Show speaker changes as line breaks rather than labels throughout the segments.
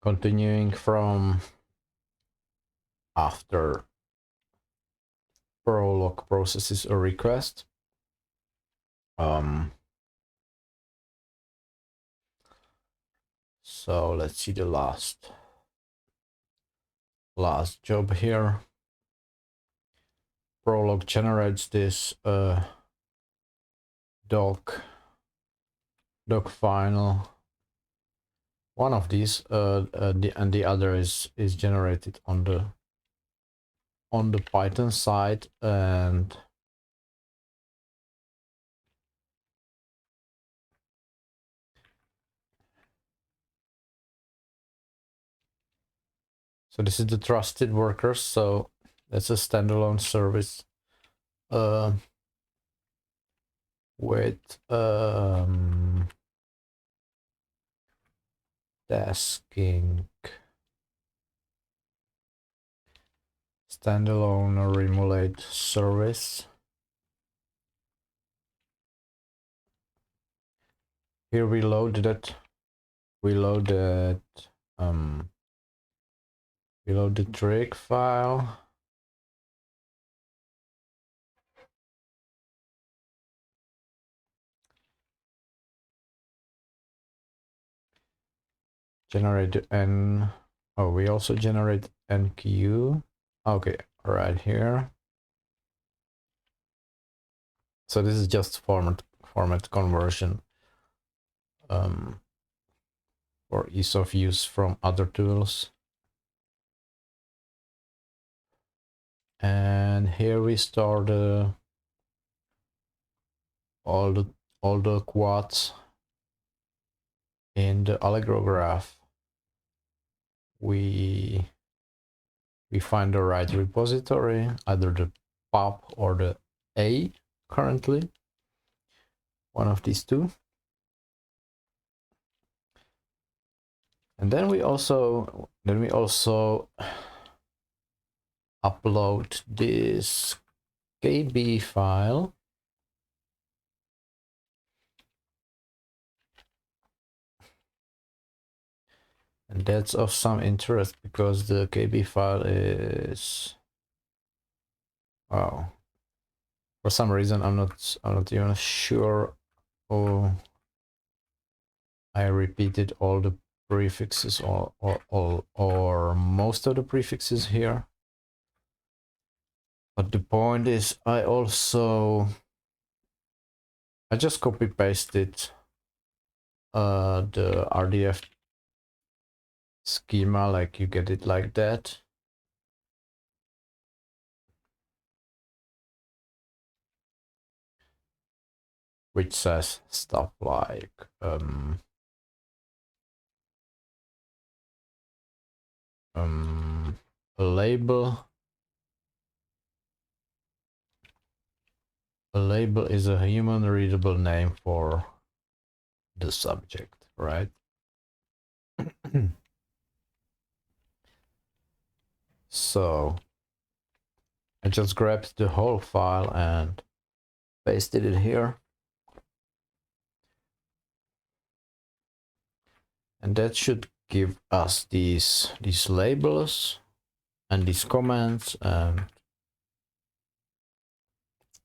continuing from after Prolog processes a request. So let's see the last job here. Prolog generates this doc final. One of these and the other is generated on the Python side, and so this is the trusted workers. So that's a standalone service with tasking, standalone or emulate service. Here we load that. We load the trig file. Generate n. Oh, we also generate nq. Okay, right here. So this is just format conversion for ease of use from other tools. And here we store the all the quads in the Allegro graph. We find the right repository, either the pub or the A currently, one of these two. And then we also upload this KB file. And that's of some interest because the KB file is, wow, for some reason I'm not even sure. Oh, I repeated all the prefixes or most of the prefixes here. But the point is, I just copy pasted the RDF schema, like you get it like that. Which says stuff like a label. A label is a human readable name for the subject, right? So I just grabbed the whole file and pasted it here. And that should give us these labels and these comments and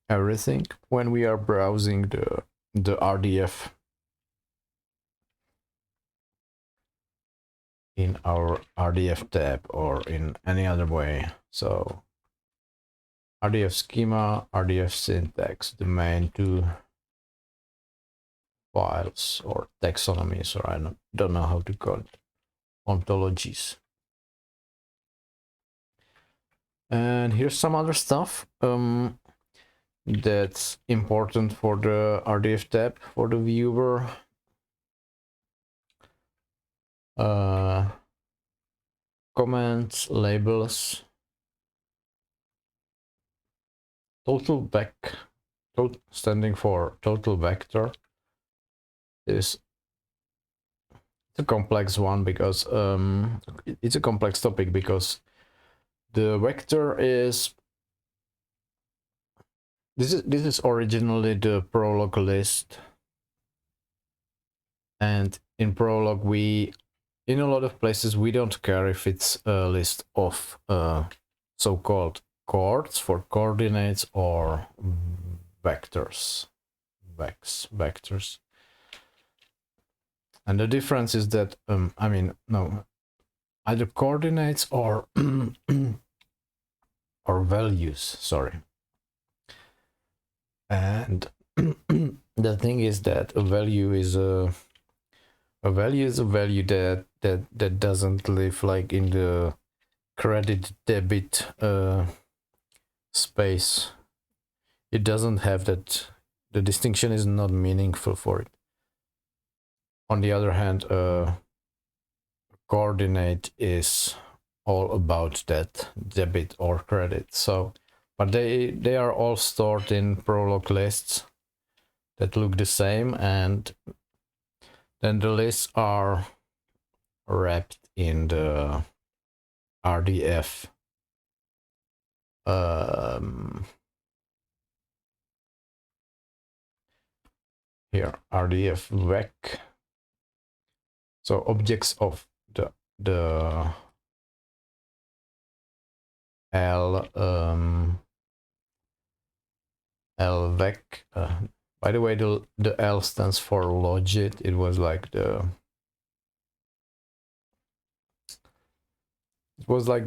everything when we are browsing the RDF in our RDF tab or in any other way. So RDF schema, RDF syntax, the main two files or taxonomies, or I don't know how to call it, ontologies. And here's some other stuff that's important for the RDF tab for the viewer. Comments, labels, standing for total vector. It's a complex one because it's a complex topic because the vector is this is originally the Prolog list, and in Prolog we in a lot of places we don't care if it's a list of so-called chords for coordinates or vectors, vectors. And the difference is that I mean, no, either coordinates or or values, sorry. And the thing is that a value is a value that doesn't live like in the credit debit space. It doesn't have that. The distinction is not meaningful for it. On the other hand, coordinate is all about that debit or credit. So, but they are all stored in prolog lists that look the same, and then the lists are wrapped in the RDF here RDF vec. So objects of the L LVEC. By the way, the L stands for logit. It was like the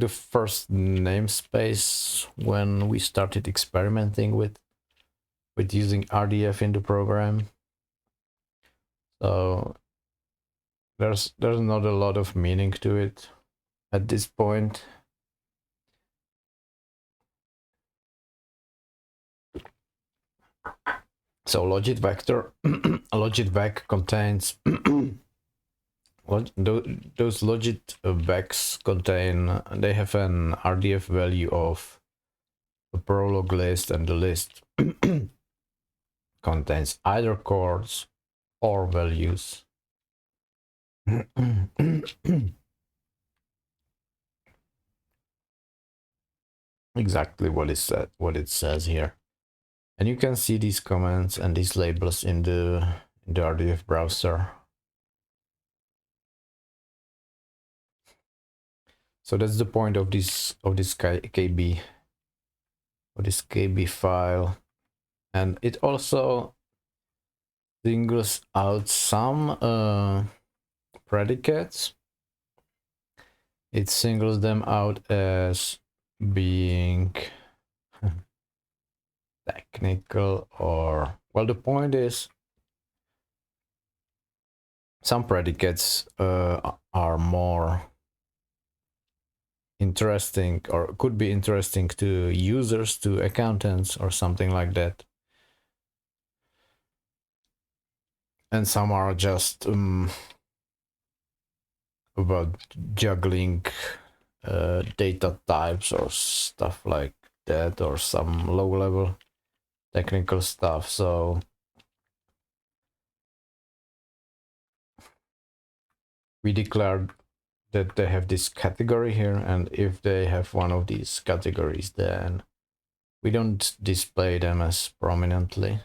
first namespace when we started experimenting with using RDF in the program. So there's not a lot of meaning to it at this point. So logit vector, logit vec contains those logit vecs contain, they have an RDF value of a prolog list, and the list contains either chords or values. Exactly what it says here. And you can see these comments and these labels in the RDF browser. So that's the point of this KB, of this KB file, and it also singles out some predicates. It singles them out as being technical, or, well, the point is some predicates are more interesting, or could be interesting to users, to accountants, or something like that. And some are just about juggling data types or stuff like that, or some low-level technical stuff. So we declared that they have this category here, and if they have one of these categories, then we don't display them as prominently.